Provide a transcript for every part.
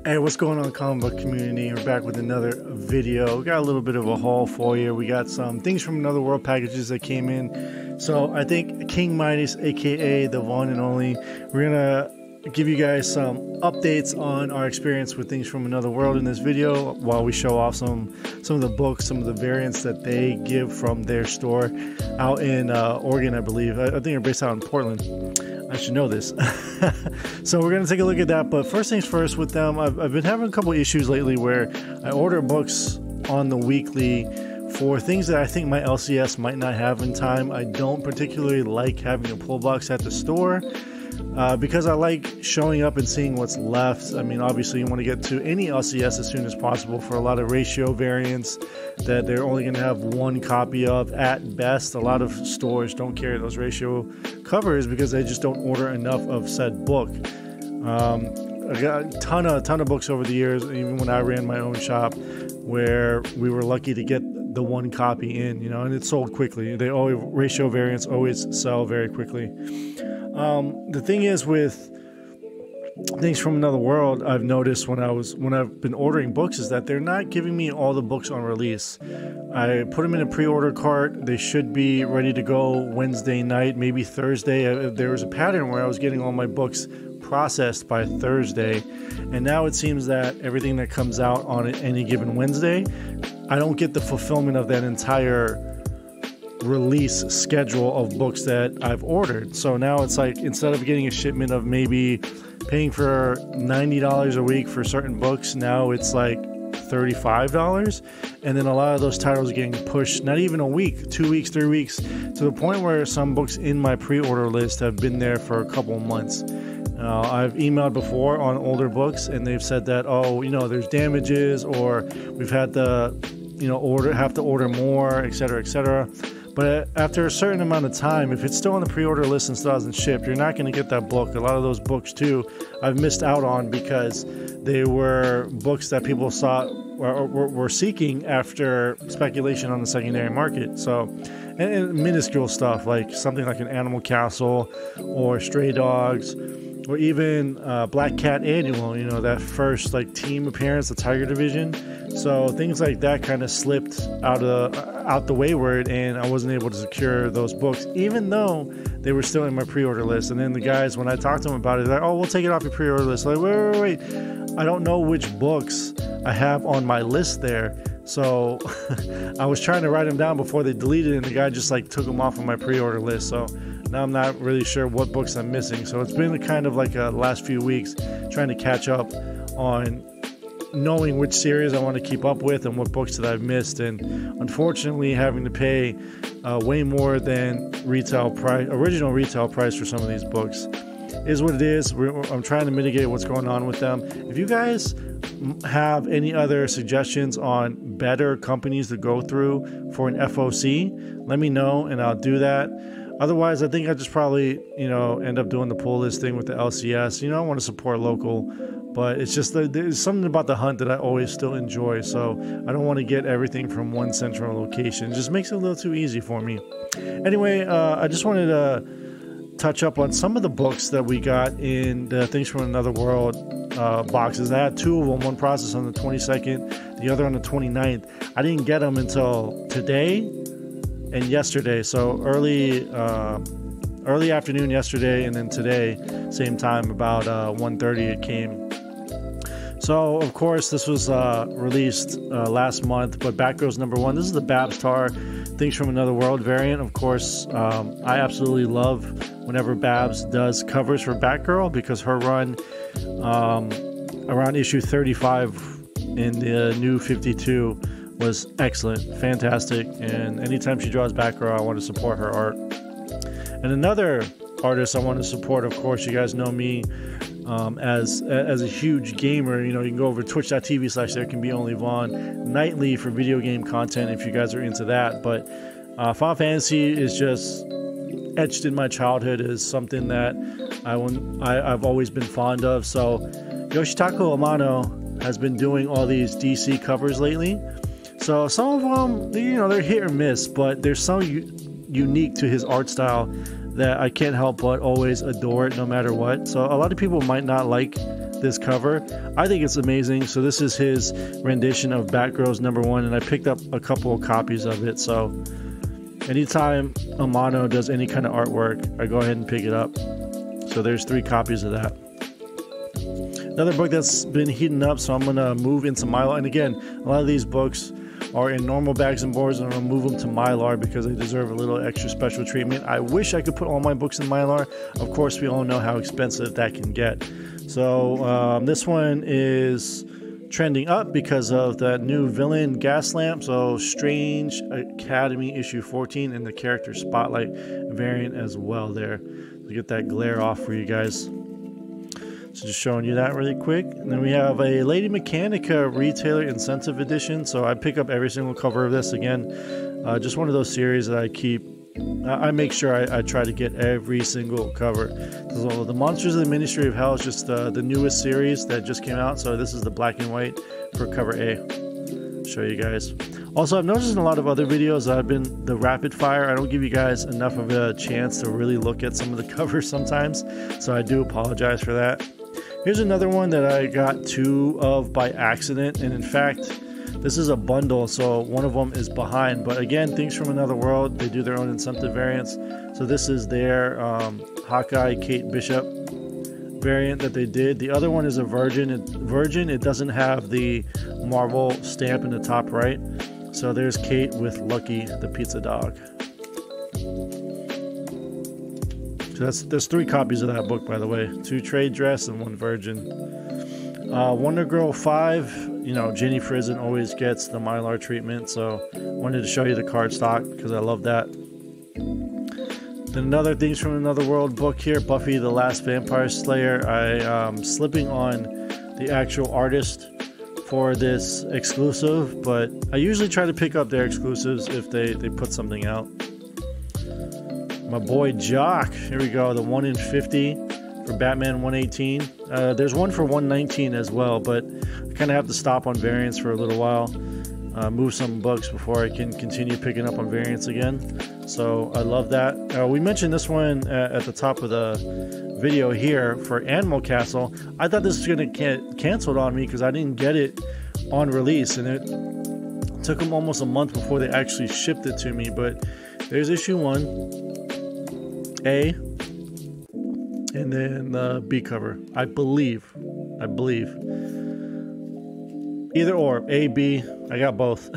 Hey, what's going on, comic book community? We're back with another video. We got a little bit of a haul for you. We got some things from another world packages that came in. So I think King Midas, aka the one and only, we're gonna give you guys some updates on our experience with things from another world in this video, while we show off some of the books, some of the variants that they give from their store out in Oregon, I believe. I think they're based out in Portland. I should know this. So we're gonna take a look at that, but first things first with them, I've been having a couple issues lately where I order books on the weekly for things that I think my LCS might not have in time. I don't particularly like having a pull box at the store because I like showing up and seeing what's left. I mean, obviously you want to get to any LCS as soon as possible for a lot of ratio variants that they're only going to have one copy of at best. A lot of stores don't carry those ratio covers because they just don't order enough of said book. I got a ton of books over the years, even when I ran my own shop, where we were lucky to get the one copy in, you know, and it sold quickly. They always, ratio variants always sell very quickly. The thing is with things from another world, I've noticed when I've been ordering books is that they're not giving me all the books on release. I put them in a pre-order cart. They should be ready to go Wednesday night, maybe Thursday. There was a pattern where I was getting all my books processed by Thursday, and now it seems that everything that comes out on any given Wednesday, I don't get the fulfillment of that entire release schedule of books that I've ordered. So now it's like, instead of getting a shipment of maybe paying for $90 a week for certain books, now it's like $35, and then a lot of those titles are getting pushed not even a week, 2 weeks, 3 weeks, to the point where some books in my pre-order list have been there for a couple months. I've emailed before on older books, and they've said that, oh, you know, there's damages, or we've had to, you know, have to order more, etc., etc. But after a certain amount of time, if it's still on the pre-order list and still hasn't shipped, you're not going to get that book. A lot of those books too, I've missed out on because they were books that people saw or were seeking after speculation on the secondary market. So, and minuscule stuff like something like an Animal Castle or Stray Dogs, or even Black Cat Annual, you know, that first like team appearance, the Tiger Division. So things like that kind of slipped out the wayward, and I wasn't able to secure those books, even though they were still in my pre-order list. And then the guys, when I talked to them about it, they're like, oh, we'll take it off your pre-order list. Like, wait. I don't know which books I have on my list there. So I was trying to write them down before they deleted it, and the guy just like took them off of my pre-order list. So now I'm not really sure what books I'm missing. So it's been kind of like a last few weeks trying to catch up on knowing which series I want to keep up with and what books that I've missed. And unfortunately, having to pay way more than original retail price for some of these books is what it is. I'm trying to mitigate what's going on with them. If you guys have any other suggestions on better companies to go through for an FOC, let me know and I'll do that. Otherwise, I think I just probably, you know, end up doing the pull list thing with the LCS. You know, I want to support local, but it's just there's something about the hunt that I always still enjoy. So I don't want to get everything from one central location. It just makes it a little too easy for me. Anyway, I just wanted to touch up on some of the books that we got in the Things from Another World boxes. I had two of them, one processed on the 22nd, the other on the 29th. I didn't get them until today and yesterday, so early afternoon yesterday, and then today, same time, about 1:30 it came. So of course this was released last month, but Batgirl's #1. This is the Babstar Things from Another World variant. Of course, I absolutely love whenever Babs does covers for Batgirl, because her run around issue 35 in the new 52 was excellent, fantastic, and anytime she draws Batgirl, I want to support her art. And another artist I want to support, of course, you guys know me as a huge gamer. You know, you can go over to twitch.tv/ThereCanBeOnlyVaughn nightly for video game content if you guys are into that. But Final Fantasy is just etched in my childhood as something that I've always been fond of. So Yoshitaka Amano has been doing all these DC covers lately. So some of them, you know, they're hit or miss, but they're so unique to his art style that I can't help but always adore it no matter what. So a lot of people might not like this cover. I think it's amazing. So this is his rendition of Batgirl's #1, and I picked up a couple of copies of it. So anytime Amano does any kind of artwork, I go ahead and pick it up. So there's 3 copies of that. Another book that's been heating up, so I'm going to move into Mylar. And again, a lot of these books are in normal bags and boards, and I'm going to move them to Mylar because they deserve a little extra special treatment. I wish I could put all my books in Mylar. Of course, we all know how expensive that can get. So this one is trending up because of that new villain gas lamp. So Strange Academy issue 14 and the character spotlight variant as well there. To get that glare off for you guys. So just showing you that really quick. And then we have a Lady Mechanica Retailer Incentive Edition. So I pick up every single cover of this again. Just one of those series that I keep. I make sure I try to get every single cover. So the Monsters of the Ministry of Hell is just the newest series that just came out. So this is the black and white for cover A. Show you guys. Also, I've noticed in a lot of other videos that I've been the rapid fire. I don't give you guys enough of a chance to really look at some of the covers sometimes. So I do apologize for that. Here's another one that I got 2 of by accident. And in fact, this is a bundle, so one of them is behind. But again, Things from Another World, they do their own incentive variants. So this is their Hawkeye Kate Bishop variant that they did. The other one is a Virgin. It doesn't have the Marvel stamp in the top right. So there's Kate with Lucky the pizza dog. So there's 3 copies of that book, by the way. 2 trade dress and 1 Virgin. Wonder Girl 5, you know, Jenny Frison always gets the Mylar treatment, so wanted to show you the card stock because I love that. Then another Things from Another World book here, Buffy the Last Vampire Slayer. I'm slipping on the actual artist for this exclusive, but I usually try to pick up their exclusives if they put something out. My boy Jock, here we go, the 1 in 50 for Batman 118. There's one for 119 as well, but I kind of have to stop on variants for a little while, move some books before I can continue picking up on variants again. So I love that. We mentioned this one at the top of the video here for Animal Castle. I thought this was going to get canceled on me because I didn't get it on release, and it took them almost a month before they actually shipped it to me. But there's issue 1, A, and then the B cover. I believe. Either or, A, B, I got both.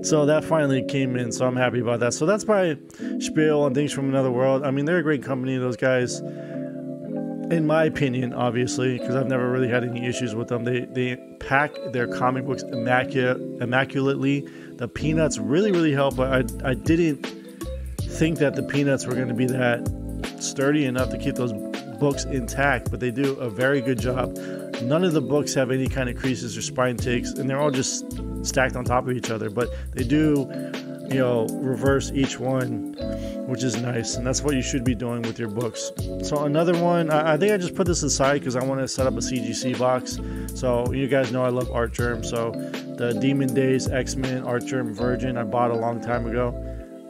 So that finally came in, so I'm happy about that. So that's by Spiel and Things from Another World. I mean, they're a great company, those guys. In my opinion, obviously, because I've never really had any issues with them. They pack their comic books immaculately. The peanuts really help, but I didn't think that the peanuts were going to be that sturdy enough to keep those books intact, but they do a very good job. None of the books have any kind of creases or spine takes, and they're all just stacked on top of each other, but they do, you know, reverse each one, which is nice, and that's what you should be doing with your books. So another one, I think I just put this aside because I want to set up a CGC box. So you guys know I love Art Germ, so the Demon Days X-Men Art Germ Virgin I bought a long time ago.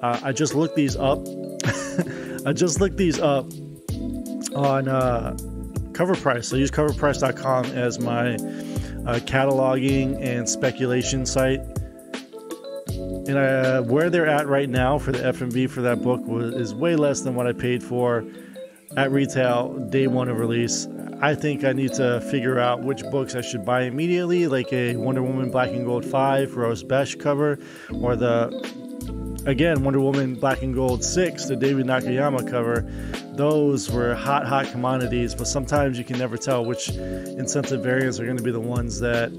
I just looked these up. I just looked these up on CovrPrice. I use CovrPrice.com as my cataloging and speculation site. And where they're at right now for the FMV for that book is way less than what I paid for at retail day 1 of release. I think I need to figure out which books I should buy immediately, like a Wonder Woman Black and Gold 5 Rose Besh cover, or again, Wonder Woman Black and Gold 6, the David Nakayama cover. Those were hot commodities, but sometimes you can never tell which incentive variants are going to be the ones that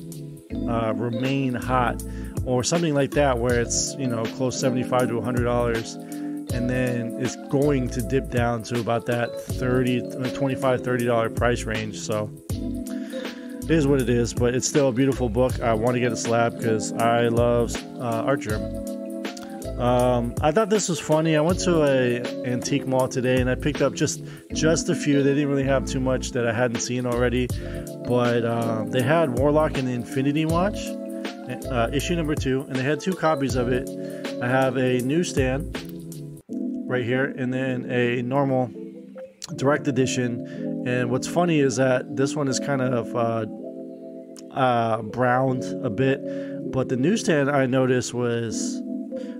remain hot, or something like that where it's, you know, close $75 to $100, and then it's going to dip down to about that $25-$30 price range. So it is what it is, but it's still a beautiful book. I want to get a slab because I love Art Germ. I thought this was funny. I went to a antique mall today and I picked up just a few. They didn't really have too much that I hadn't seen already, but they had Warlock and the Infinity Watch, issue number 2, and they had 2 copies of it. I have a newsstand right here, and then a normal direct edition. And what's funny is that this one is kind of browned a bit, but the newsstand I noticed was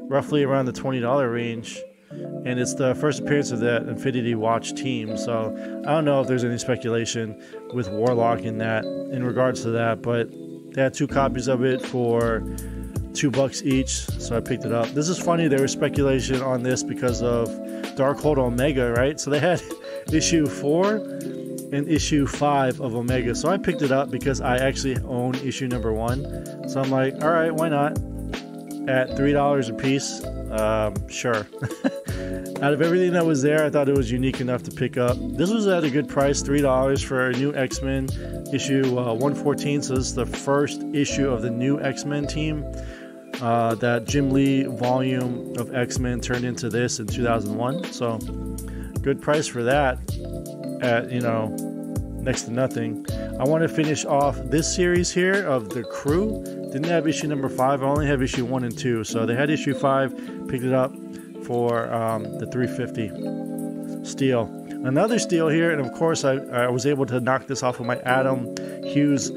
roughly around the $20 range, and it's the first appearance of that Infinity Watch team. So I don't know if there's any speculation with Warlock in that in regards to that, but they had 2 copies of it for $2 each, so I picked it up. This is funny, there was speculation on this because of Darkhold Omega, right? So they had issue 4 and issue 5 of Omega, so I picked it up because I actually own issue number 1. So I'm like, all right, why not? At $3 a piece, sure. Out of everything that was there, I thought it was unique enough to pick up. This was at a good price, $3 for a new X-Men issue 114. So this is the first issue of the new X-Men team. That Jim Lee volume of X-Men turned into this in 2001. So good price for that at, you know, next to nothing. I want to finish off this series here of The Crew. Didn't have issue number 5. I only have issue 1 and 2. So they had issue 5, picked it up for the $3.50 steal. Another steal here, and of course I was able to knock this off of my Adam Hughes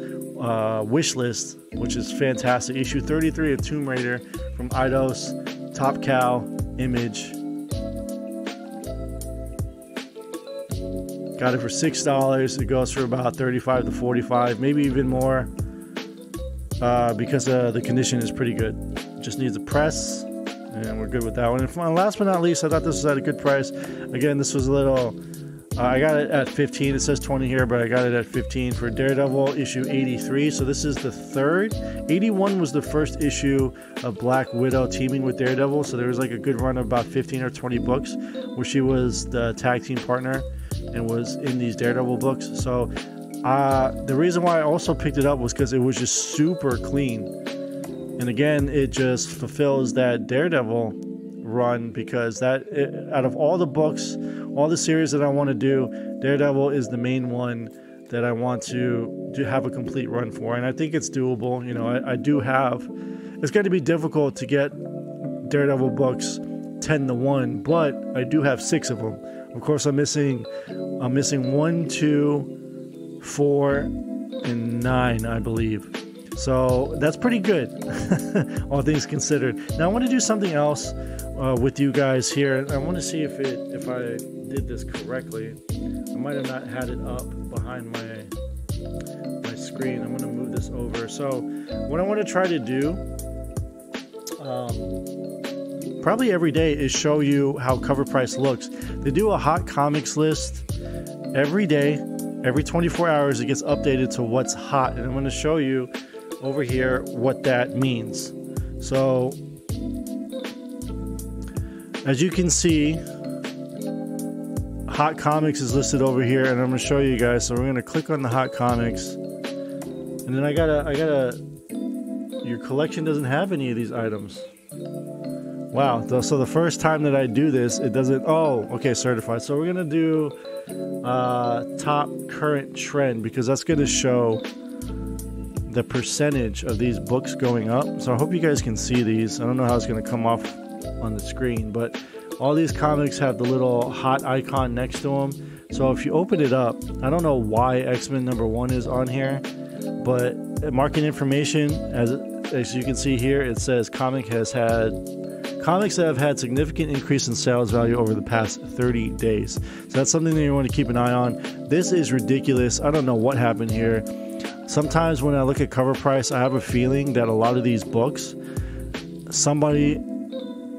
wish list, which is fantastic. Issue 33 of Tomb Raider from Eidos, Top Cow, Image. Got it for $6. It goes for about $35 to $45, maybe even more, because the condition is pretty good. Just needs a press, and we're good with that one. And last but not least, I thought this was at a good price. Again, this was a little... I got it at 15. It says 20 here, but I got it at 15 for Daredevil issue 83. So this is the third. 81 was the first issue of Black Widow teaming with Daredevil. So there was like a good run of about 15 or 20 books where she was the tag team partner and was in these Daredevil books. So the reason why I also picked it up was because it was just super clean. And again, it just fulfills that Daredevil run, because that out of all the books, all the series that I want to do, Daredevil is the main one that I want to have a complete run for, and I think it's doable. You know, I do have. It's going to be difficult to get Daredevil books 10 to 1, but I do have 6 of them. Of course, I'm missing 1, 2, 4, and 9, I believe. So that's pretty good, all things considered. Now I want to do something else with you guys here. I want to see if I did this correctly. I might have not had it up behind my screen. I'm going to move this over. So what I want to try to do, probably every day, is show you how CovrPrice looks. They do a hot comics list every day. Every 24 hours it gets updated to what's hot, and I'm going to show you over here what that means. So as you can see, hot comics is listed over here, and I'm going to show you guys. So we're going to click on the hot comics, and then I gotta your collection doesn't have any of these items. Wow. So the first time that I do this, it doesn't. Oh, okay, certified. So we're going to do top current trend, because that's going to show the percentage of these books going up. So I hope you guys can see these. I don't know how it's going to come off on the screen, but all these comics have the little hot icon next to them. So if you open it up, I don't know why X-Men #1 is on here, but market information, as you can see here, it says comics that have had significant increase in sales value over the past 30 days. So that's something that you want to keep an eye on. This is ridiculous. I don't know what happened here. Sometimes when I look at CovrPrice, I have a feeling that a lot of these books, somebody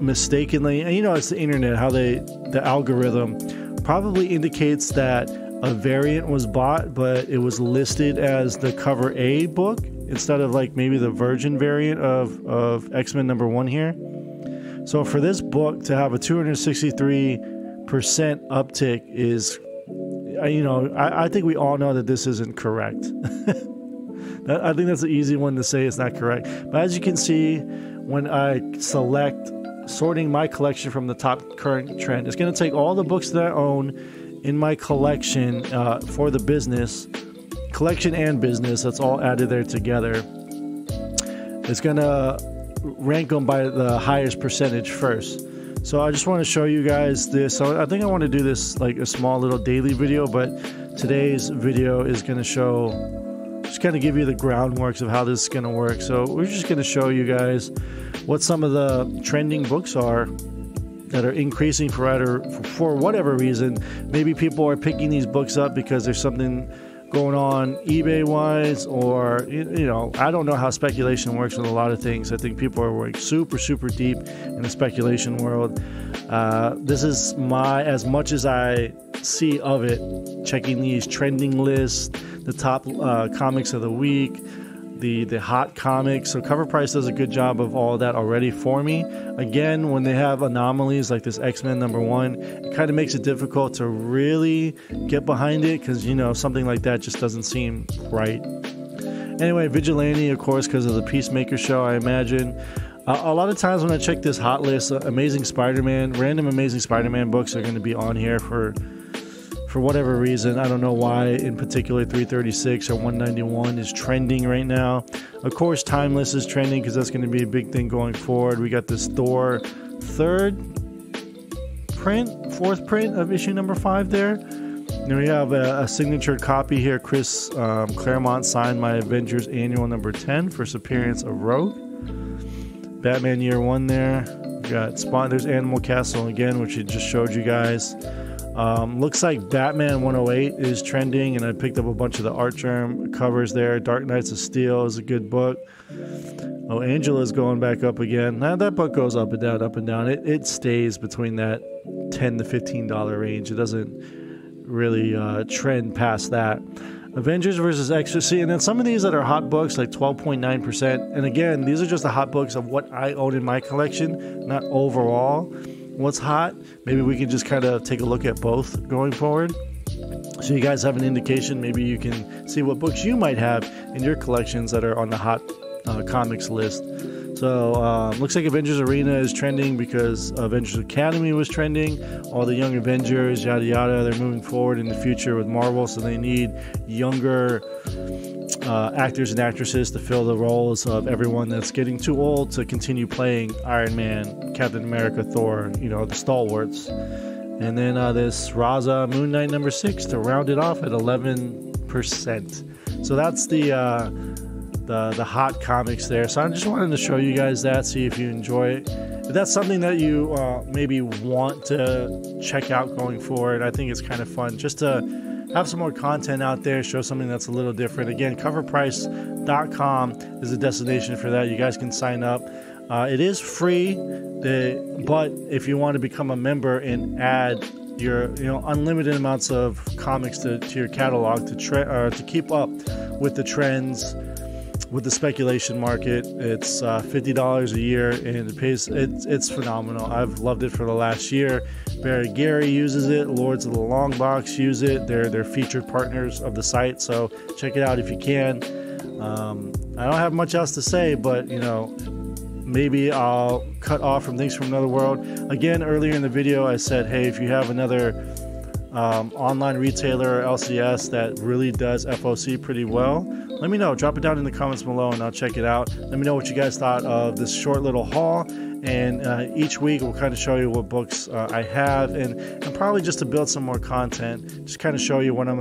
mistakenly, and you know, it's the internet, how the algorithm probably indicates that a variant was bought, but it was listed as the cover A book instead of like maybe the virgin variant of X-Men #1 here. So for this book to have a 263% uptick is, you know, I think we all know that this isn't correct. I think that's an easy one to say it's not correct. But as you can see, when I select sorting my collection from the top current trend, it's going to take all the books that I own in my collection for the business, collection and business, that's all added there together. It's going to rank them by the highest percentage first. So I just want to show you guys this. So I think I want to do this like a small little daily video, but today's video is going to show, just kind of give you the groundworks of how this is going to work. So we're just going to show you guys what some of the trending books are that are increasing for whatever reason. Maybe people are picking these books up because there's something going on eBay wise, or you know, I don't know how speculation works with a lot of things. I think people are like super deep in the speculation world. This is as much as I see of it, checking these trending lists, the top comics of the week, the hot comics. So CovrPrice does a good job of all of that already for me. Again, when they have anomalies like this X-Men #1, it kind of makes it difficult to really get behind it, because you know, something like that just doesn't seem right. Anyway, Vigilante, of course, because of the Peacemaker show, I imagine. A lot of times when I check this hot list, Amazing Spider-Man, random Amazing Spider-Man books are going to be on here for whatever reason. I don't know why in particular 336 or 191 is trending right now. Of course, Timeless is trending because that's going to be a big thing going forward. We got this Thor fourth print of issue #5 there. Then we have a signature copy here. Chris Claremont signed my Avengers Annual #10, first appearance of Rogue. Batman Year 1 there. We got there's Animal Castle again, which I just showed you guys. Looks like Batman 108 is trending, and I picked up a bunch of the Art Germ covers there. Dark Knights of Steel is a good book. Oh, Angela's going back up again. Now that book goes up and down, up and down. It stays between that $10 to $15 range. It doesn't really trend past that. Avengers versus Ecstasy, and then some of these that are hot books, like 12.9%. And again, these are just the hot books of what I own in my collection, not overall what's hot. Maybe we can just kind of take a look at both going forward, so you guys have an indication. Maybe you can see what books you might have in your collections that are on the hot comics list. So looks like Avengers Arena is trending because Avengers Academy was trending. All the young Avengers, yada yada, they're moving forward in the future with Marvel, so they need younger actors and actresses to fill the roles of everyone that's getting too old to continue playing Iron Man, Captain America, Thor, you know, the stalwarts. And then this Raza Moon Knight #6 to round it off at 11%. So that's the hot comics there. So I just wanted to show you guys that, see if you enjoy it. If that's something that you maybe want to check out going forward, I think it's kind of fun just to have some more content out there, show something that's a little different. Again, CovrPrice.com is a destination for that. You guys can sign up. It is free, but if you want to become a member and add your unlimited amounts of comics to your catalog to keep up with the trends, with the speculation market, it's $50 a year, and it's phenomenal. I've loved it for the last year. Barry Gary uses it. Lords of the Long Box use it. They're featured partners of the site, so check it out if you can. I don't have much else to say, but you know, maybe I'll cut off from Things from Another World. Again, earlier in the video I said, hey, if you have another online retailer or LCS that really does FOC pretty well, let me know. Drop it down in the comments below and I'll check it out. Let me know what you guys thought of this short little haul, and each week we'll kind of show you what books I have, and probably just to build some more content, just kind of show you what I am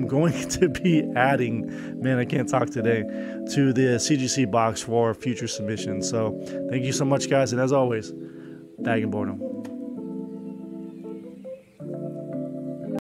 going to be adding, man, I can't talk today, to the CGC box for future submissions. So thank you so much, guys, and as always, Bag and Boredom.